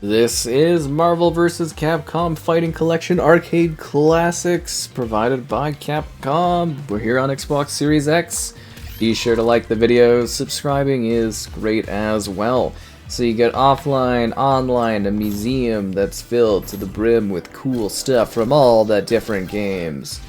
This is Marvel vs. Capcom Fighting Collection Arcade Classics, provided by Capcom. We're here on Xbox Series X. Be sure to like the videos, subscribing is great as well. So you get offline, online, a museum that's filled to the brim with cool stuff from all the different games.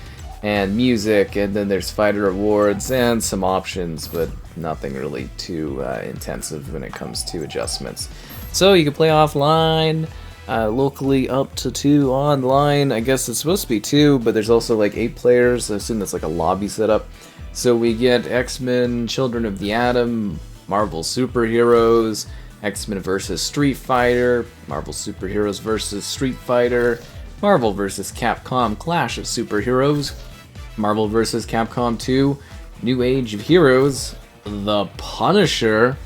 And music, and then there's fighter awards and some options, but nothing really too intensive when it comes to adjustments. So you can play offline, locally up to 2, online I guess it's supposed to be 2, but there's also like 8 players, I assume that's like a lobby setup. So we get X-Men, Children of the Atom, Marvel Superheroes, X-Men vs. Street Fighter, Marvel Superheroes vs. Street Fighter, Marvel vs. Capcom Clash of Superheroes, Marvel vs. Capcom 2, New Age of Heroes, The Punisher.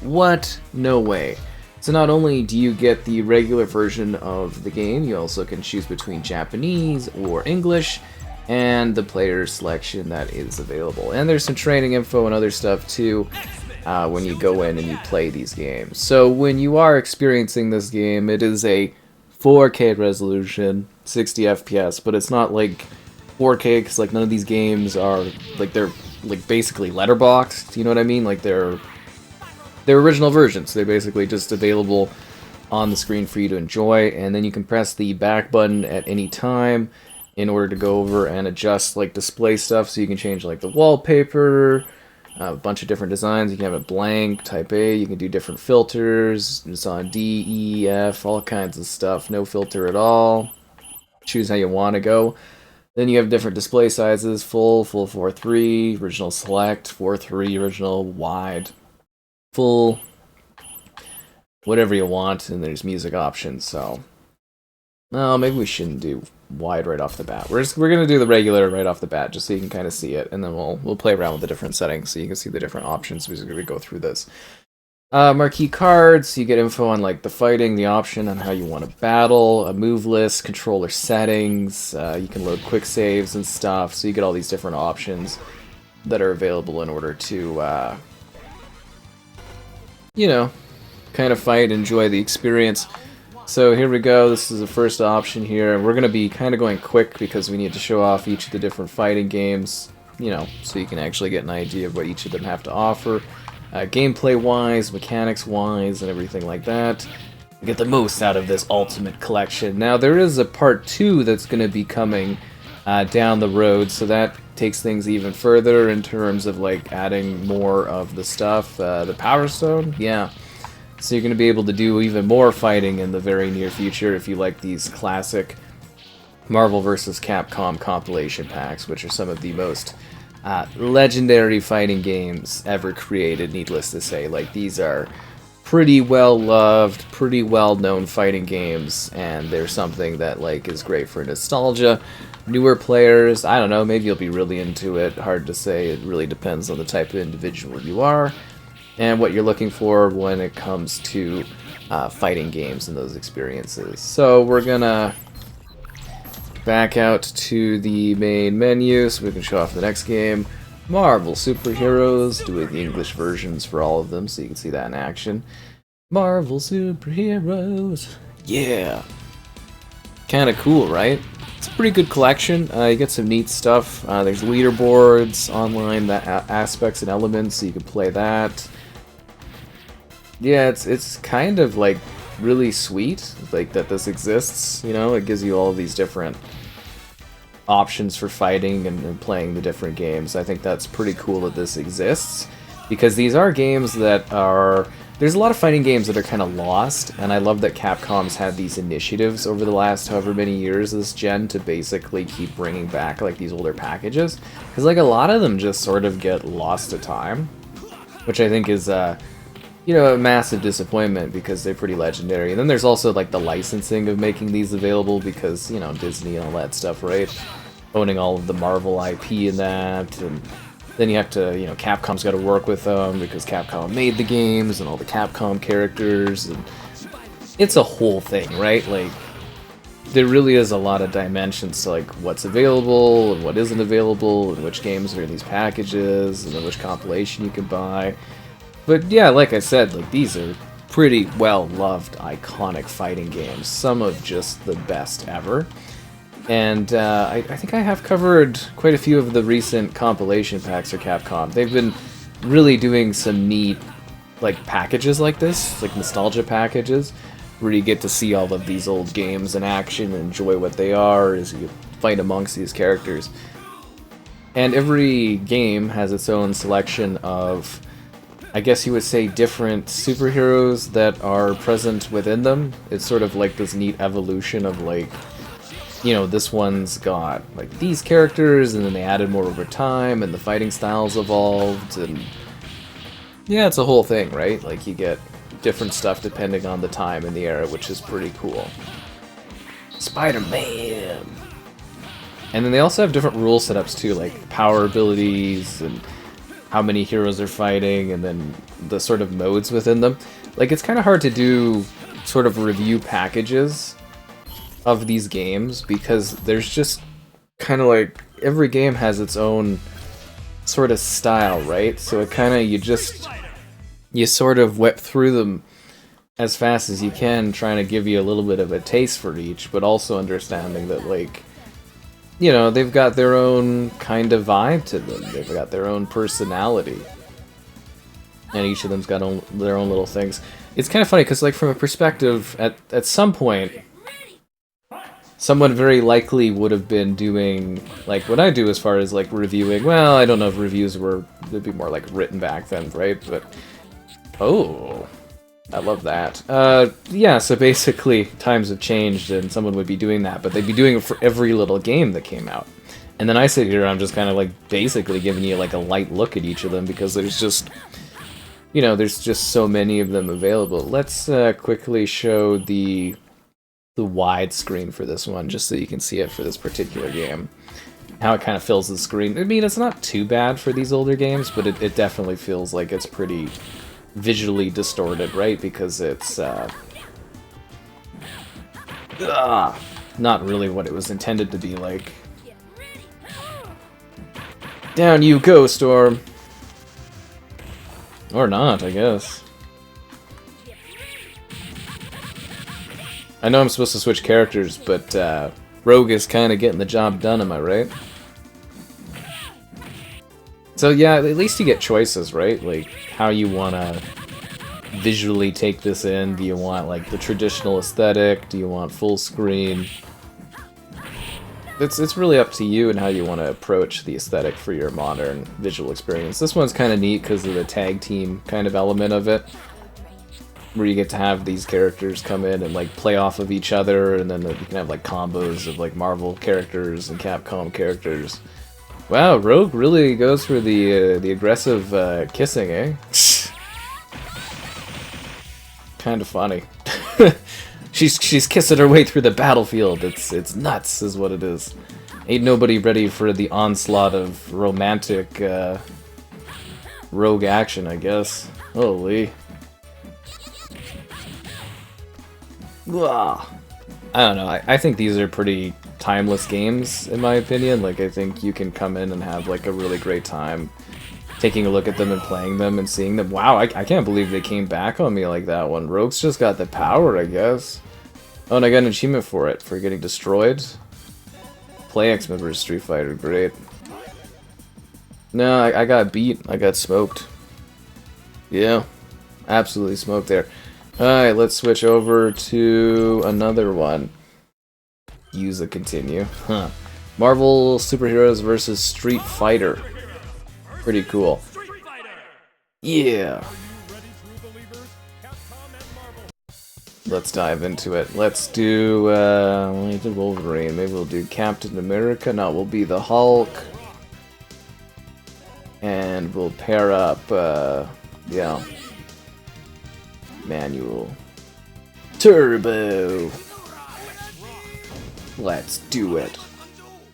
What? No way. So not only do you get the regular version of the game, you also can choose between Japanese or English, and the player selection that is available. And there's some training info and other stuff too when you go in and you play these games. So when you are experiencing this game, it is a 4K resolution, 60 FPS, but it's not like 4K because like none of these games are like they're like basically letterboxed. You know what I mean? Like they're original versions. They're basically just available on the screen for you to enjoy, and then you can press the back button at any time in order to go over and adjust like display stuff. So you can change like the wallpaper, a bunch of different designs. You can have it blank, type A. You can do different filters. It's on D, E, F, all kinds of stuff. No filter at all. Choose how you want to go. Then you have different display sizes: full 4:3, original select, 4:3, original, wide, full, whatever you want, and there's music options. So, no, maybe we shouldn't do wide right off the bat. We're gonna do the regular right off the bat, just so you can kind of see it, and then we'll play around with the different settings so you can see the different options as we go through this. Marquee cards, you get info on like the fighting, the option on how you want to battle, a move list, controller settings. You can load quick saves and stuff, so you get all these different options that are available in order to you know, kind of fight, enjoy the experience. So here we go, this is the first option here. We're going to be kind of going quick because we need to show off each of the different fighting games, you know, so you can actually get an idea of what each of them have to offer. Gameplay-wise, mechanics-wise, and everything like that. Get the most out of this Ultimate Collection. Now, there is a part 2 that's going to be coming down the road, so that takes things even further in terms of like adding more of the stuff. The Power Stone, yeah. So you're going to be able to do even more fighting in the very near future if you like these classic Marvel vs. Capcom compilation packs, which are some of the most legendary fighting games ever created, needless to say. Like, these are pretty well loved, pretty well known fighting games, and they're something that like is great for nostalgia. Newer players, I don't know, maybe you'll be really into it. Hard to say. It really depends on the type of individual you are and what you're looking for when it comes to fighting games and those experiences. So we're gonna back out to the main menu so we can show off the next game. Marvel Superheroes, doing the English versions for all of them so you can see that in action. Marvel Superheroes, yeah. Kind of cool, right? It's a pretty good collection. You get some neat stuff. There's leaderboards, online aspects and elements, so you can play that. Yeah, it's kind of like really sweet, like that this exists. You know, it gives you all of these different options for fighting and playing the different games. I think that's pretty cool that this exists, because these are games that are... There's a lot of fighting games that are kind of lost, and I love that Capcom's had these initiatives over the last however many years this gen to basically keep bringing back like these older packages, because like a lot of them just sort of get lost to time, which I think is you know, a massive disappointment because they're pretty legendary. And then there's also like the licensing of making these available because, you know, Disney and all that stuff, right? Owning all of the Marvel IP in that, and then you have to, you know, Capcom's got to work with them because Capcom made the games and all the Capcom characters, and it's a whole thing, right? Like, there really is a lot of dimensions to like what's available and what isn't available, and which games are in these packages, and then which compilation you can buy. But yeah, like I said, like these are pretty well-loved, iconic fighting games. Some of just the best ever. And I think I have covered quite a few of the recent compilation packs for Capcom. They've been really doing some neat like packages like this, like nostalgia packages, where you get to see all of these old games in action and enjoy what they are as you fight amongst these characters. And every game has its own selection of, I guess you would say, different superheroes that are present within them. It's sort of like this neat evolution of like, you know, this one's got like these characters, and then they added more over time, and the fighting styles evolved, and yeah, it's a whole thing, right? Like you get different stuff depending on the time and the era, which is pretty cool. Spider-Man! And then they also have different rule setups too, like power abilities and how many heroes are fighting, and then the sort of modes within them. Like, it's kind of hard to do sort of review packages of these games because there's just kind of like every game has its own sort of style, right? So it kind of you sort of whip through them as fast as you can, trying to give you a little bit of a taste for each, but also understanding that, like, you know, they've got their own kind of vibe to them. They've got their own personality. And each of them's got their own little things. It's kind of funny, because, like, from a perspective, at some point, someone very likely would have been doing, like, what I do as far as, like, reviewing. Well, I don't know if reviews would be more, like, written back then, right? But, oh, I love that. Yeah, so basically, times have changed, and someone would be doing that, but they'd be doing it for every little game that came out. And then I sit here, I'm just kind of, like, basically giving you, like, a light look at each of them, because there's just, you know, there's just so many of them available. Let's quickly show the widescreen for this one, just so you can see it for this particular game. How it kind of fills the screen. I mean, it's not too bad for these older games, but it definitely feels like it's pretty visually distorted, right? Because it's not really what it was intended to be like. Down you go, Storm! Or not, I guess. I know I'm supposed to switch characters, but Rogue is kind of getting the job done, am I right? So yeah, at least you get choices, right? Like, how you want to visually take this in. Do you want, like, the traditional aesthetic? Do you want full screen? It's really up to you and how you want to approach the aesthetic for your modern visual experience. This one's kind of neat because of the tag team kind of element of it, where you get to have these characters come in and, like, play off of each other, and then you can have, like, combos of, like, Marvel characters and Capcom characters. Wow, Rogue really goes for the aggressive kissing, eh? Kind of funny. she's kissing her way through the battlefield. It's nuts, is what it is. Ain't nobody ready for the onslaught of romantic Rogue action, I guess. Holy. Ugh. I don't know. I think these are pretty timeless games, in my opinion. Like, I think you can come in and have, like, a really great time taking a look at them and playing them and seeing them. Wow, I can't believe they came back on me like that one. Rogue's just got the power, I guess. Oh, and I got an achievement for it, for getting destroyed. Play X members Street Fighter, great. No, I got beat. I got smoked. Yeah, absolutely smoked there. Alright, let's switch over to another one. Use a continue. Huh. Marvel Superheroes vs. Street Fighter. Pretty cool. Yeah. Let's dive into it. Let's do Wolverine. Maybe we'll do Captain America. No, we'll be the Hulk. And we'll pair up, yeah. Manual. Turbo! Let's do it.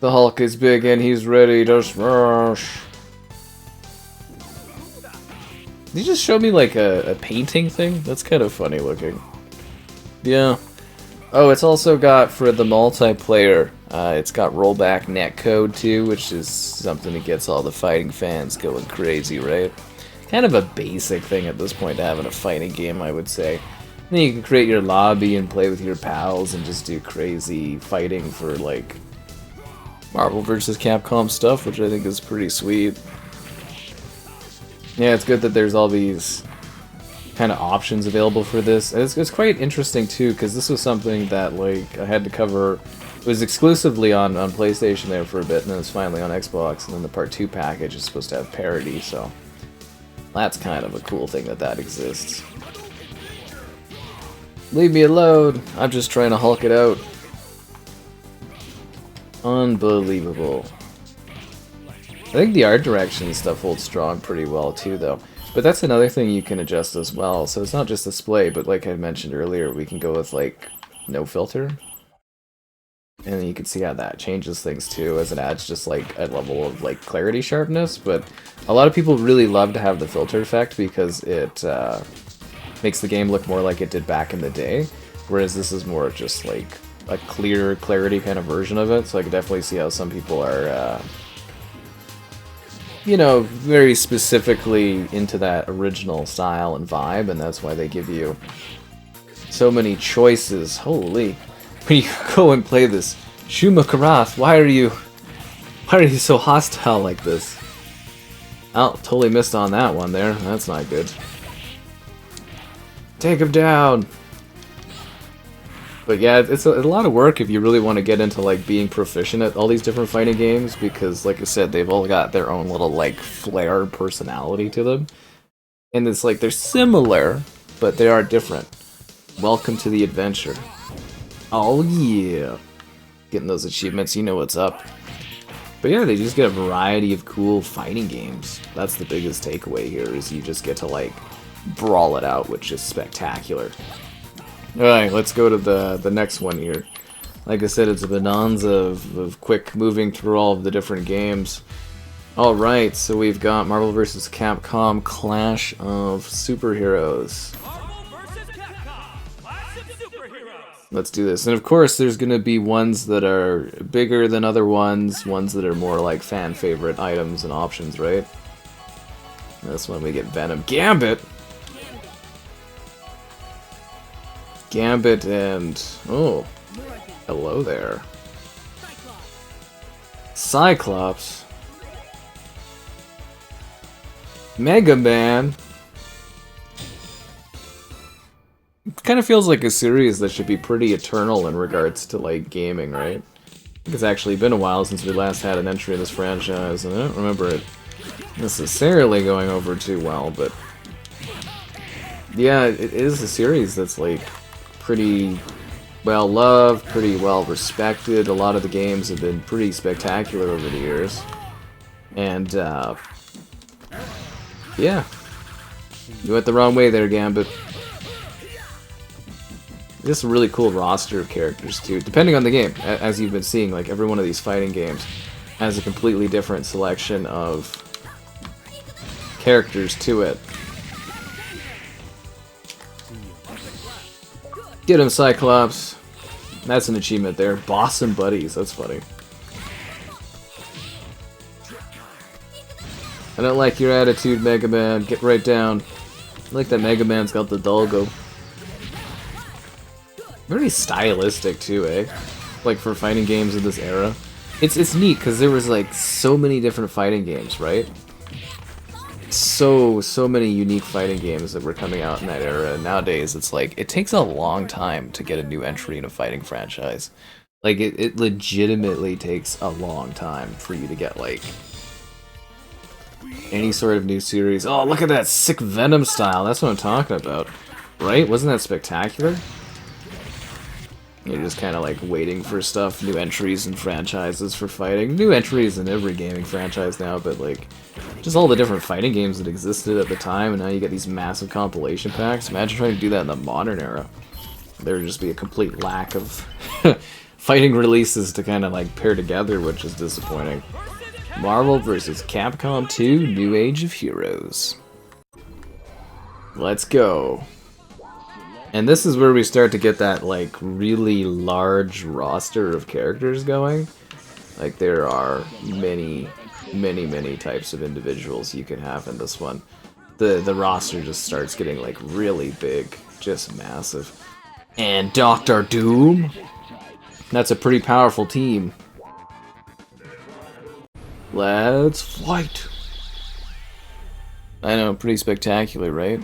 The Hulk is big and he's ready to smash. Did you just show me, like, a painting thing? That's kind of funny looking. Yeah. Oh, it's also got, for the multiplayer, it's got rollback netcode too, which is something that gets all the fighting fans going crazy, right? kind of a basic thing at this point to have in a fighting game, I would say. And then you can create your lobby and play with your pals and just do crazy fighting for like Marvel vs. Capcom stuff, which I think is pretty sweet. Yeah, it's good that there's all these kind of options available for this. And it's quite interesting too, because this was something that like I had to cover. It was exclusively on PlayStation there for a bit, and then it's finally on Xbox, and then the Part 2 package is supposed to have parity, so that's kind of a cool thing that exists. Leave me alone! I'm just trying to Hulk it out. Unbelievable. I think the art direction and stuff holds strong pretty well too, though. But that's another thing you can adjust as well. So it's not just display, but like I mentioned earlier, we can go with like no filter. And then you can see how that changes things too, as it adds just like a level of like clarity sharpness. But a lot of people really love to have the filter effect because it makes the game look more like it did back in the day. Whereas this is more just like a clear clarity kind of version of it. So I can definitely see how some people are, you know, very specifically into that original style and vibe. And that's why they give you so many choices. Holy. When you go and play this, Shuma Karath, why are you so hostile like this? Oh, totally missed on that one there. That's not good. Take him down. But yeah, it's a lot of work if you really want to get into like being proficient at all these different fighting games, because like I said, they've all got their own little like flair personality to them. And it's like they're similar, but they are different. Welcome to the adventure. Oh yeah, getting those achievements, you know what's up. But yeah, they just get a variety of cool fighting games. That's the biggest takeaway here, is you just get to like brawl it out, which is spectacular. Alright, let's go to the next one here. Like I said, it's a bonanza of quick moving through all of the different games. Alright, so we've got Marvel vs. Capcom Clash of Superheroes. Let's do this. And of course, there's going to be ones that are bigger than other ones that are more like fan favorite items and options, right? This one we get Venom. Gambit! Gambit and... oh, hello there. Cyclops. Mega Man. It kind of feels like a series that should be pretty eternal in regards to like gaming, right? I think it's actually been a while since we last had an entry in this franchise, and I don't remember it necessarily going over too well, but yeah, it is a series that's like pretty well loved, pretty well respected. A lot of the games have been pretty spectacular over the years, and yeah, you went the wrong way there, Gambit. Just a really cool roster of characters too, depending on the game. As you've been seeing, like every one of these fighting games has a completely different selection of characters to it. Get him, Cyclops. That's an achievement there. Boss and buddies, that's funny. I don't like your attitude, Mega Man. Get right down. I like that Mega Man's got the Dolgo. Very stylistic too, eh? Like for fighting games of this era. It's neat because there was like so many different fighting games, right? So many unique fighting games that were coming out in that era. And nowadays it's like it takes a long time to get a new entry in a fighting franchise. Like it legitimately takes a long time for you to get like any sort of new series. Oh, look at that sick Venom style. That's what I'm talking about. Right? Wasn't that spectacular? You're just kind of like waiting for stuff, new entries and franchises for fighting. New entries in every gaming franchise now, but like just all the different fighting games that existed at the time, and now you get these massive compilation packs. Imagine trying to do that in the modern era. There would just be a complete lack of fighting releases to kind of like pair together, which is disappointing. Marvel vs. Capcom 2 New Age of Heroes. Let's go. And this is where we start to get that like really large roster of characters going. Like there are many types of individuals you can have in this one. the roster just starts getting like really big, just massive. And Dr. Doom? That's a pretty powerful team. Let's fight! I know, pretty spectacular, right?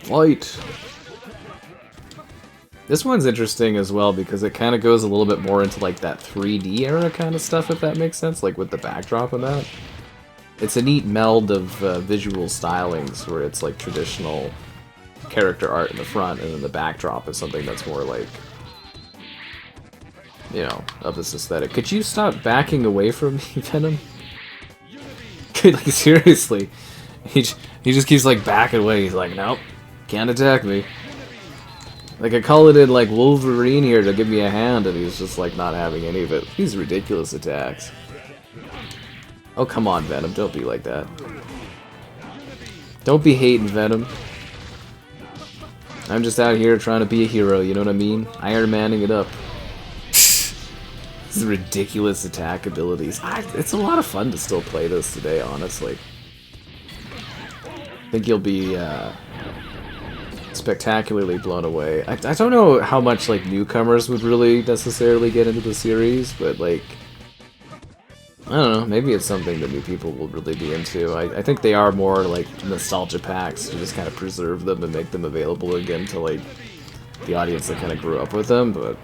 Fight! This one's interesting as well because it kind of goes a little bit more into like that 3D era kind of stuff, if that makes sense, like with the backdrop and that. It's a neat meld of visual stylings where it's like traditional character art in the front and then the backdrop is something that's more like, you know, of this aesthetic. Could you stop backing away from me, Venom? Like, seriously. He just keeps like backing away. He's like, nope, can't attack me. Like, I call it in like Wolverine here to give me a hand and he's just like not having any of it. These ridiculous attacks. Oh, come on, Venom, don't be like that. Don't be hating, Venom. I'm just out here trying to be a hero, you know what I mean? Iron Manning it up. These ridiculous attack abilities. It's a lot of fun to still play this today, honestly. I think you'll be spectacularly blown away. I don't know how much like newcomers would really necessarily get into the series, but like, I don't know, maybe it's something that new people will really be into. I think they are more like nostalgia packs to just kind of preserve them and make them available again to like the audience that kind of grew up with them, but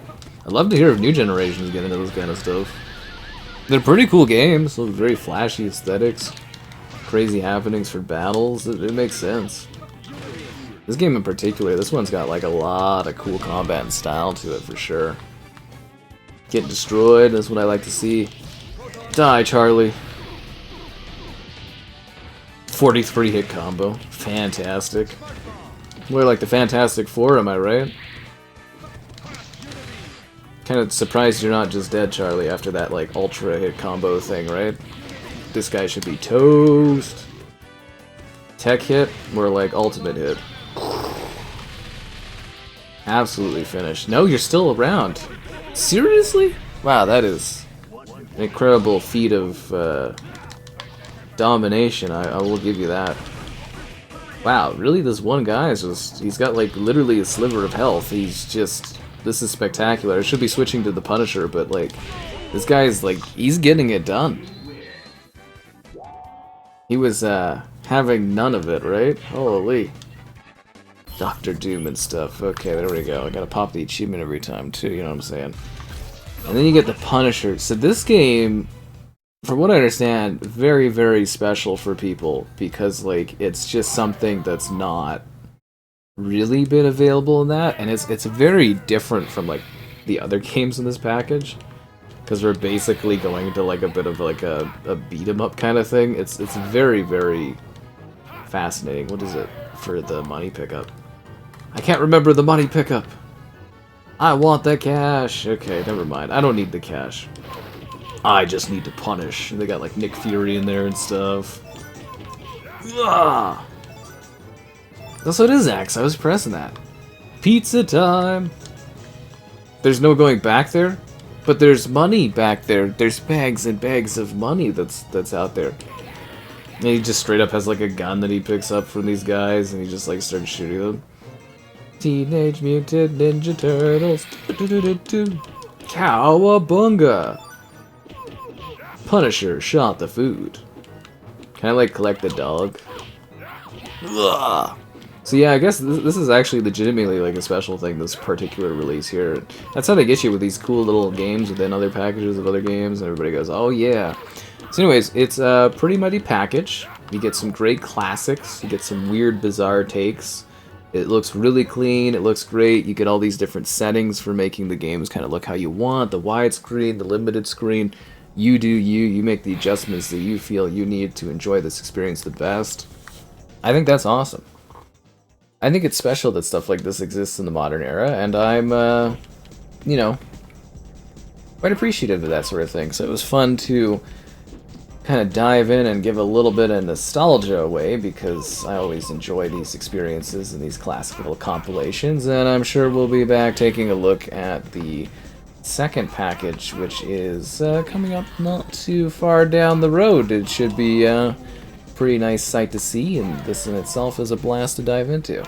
I'd love to hear if new generations get into this kind of stuff. They're pretty cool games, look very flashy aesthetics, crazy happenings for battles, it makes sense. This game in particular, this one's got like a lot of cool combat and style to it for sure. Get destroyed, that's what I like to see. Die, Charlie. 43 hit combo. Fantastic. More like the Fantastic Four, am I right? Kind of surprised you're not just dead, Charlie, after that like ultra hit combo thing, right? This guy should be toast. Tech hit, more like ultimate hit. Absolutely finished. No, you're still around. Seriously? Wow, that is an incredible feat of domination, I will give you that. Wow, really this one guy is just, he's got like literally a sliver of health. He's just, this is spectacular. I should be switching to the Punisher, but like, this guy's like, he's getting it done. He was having none of it, right? Holy. Dr. Doom and stuff. Okay, there we go. I gotta pop the achievement every time too, you know what I'm saying? And then you get the Punisher. So this game, from what I understand, very, very special for people because like it's just something that's not really been available in that, and it's very different from like the other games in this package because we're basically going to like a bit of like a beat 'em up kind of thing. It's very, very fascinating. What is it for the money pickup? I can't remember the money pickup. I want the cash. Okay, never mind. I don't need the cash. I just need to punish. They got like Nick Fury in there and stuff. Ugh. That's what it is, Axe. I was pressing that. Pizza time. There's no going back there, but there's money back there. There's bags and bags of money that's out there. And he just straight up has like a gun that he picks up from these guys, and he just like starts shooting them. Teenage Mutant Ninja Turtles. Cowabunga. Punisher shot the food. Can I like collect the dog? Ugh. So yeah, I guess this is actually legitimately like a special thing, this particular release here. That's how they get you with these cool little games within other packages of other games, and everybody goes, oh yeah. So anyways, it's a pretty mighty package. You get some great classics, you get some weird, bizarre takes. It looks really clean, it looks great, you get all these different settings for making the games kind of look how you want, the widescreen, the limited screen. You do you make the adjustments that you feel you need to enjoy this experience the best. I think that's awesome. I think it's special that stuff like this exists in the modern era, and I'm, you know, quite appreciative of that sort of thing. So it was fun to kind of dive in and give a little bit of nostalgia away, because I always enjoy these experiences and these classical compilations, and I'm sure we'll be back taking a look at the second package, which is coming up not too far down the road. It should be a pretty nice sight to see, and this in itself is a blast to dive into.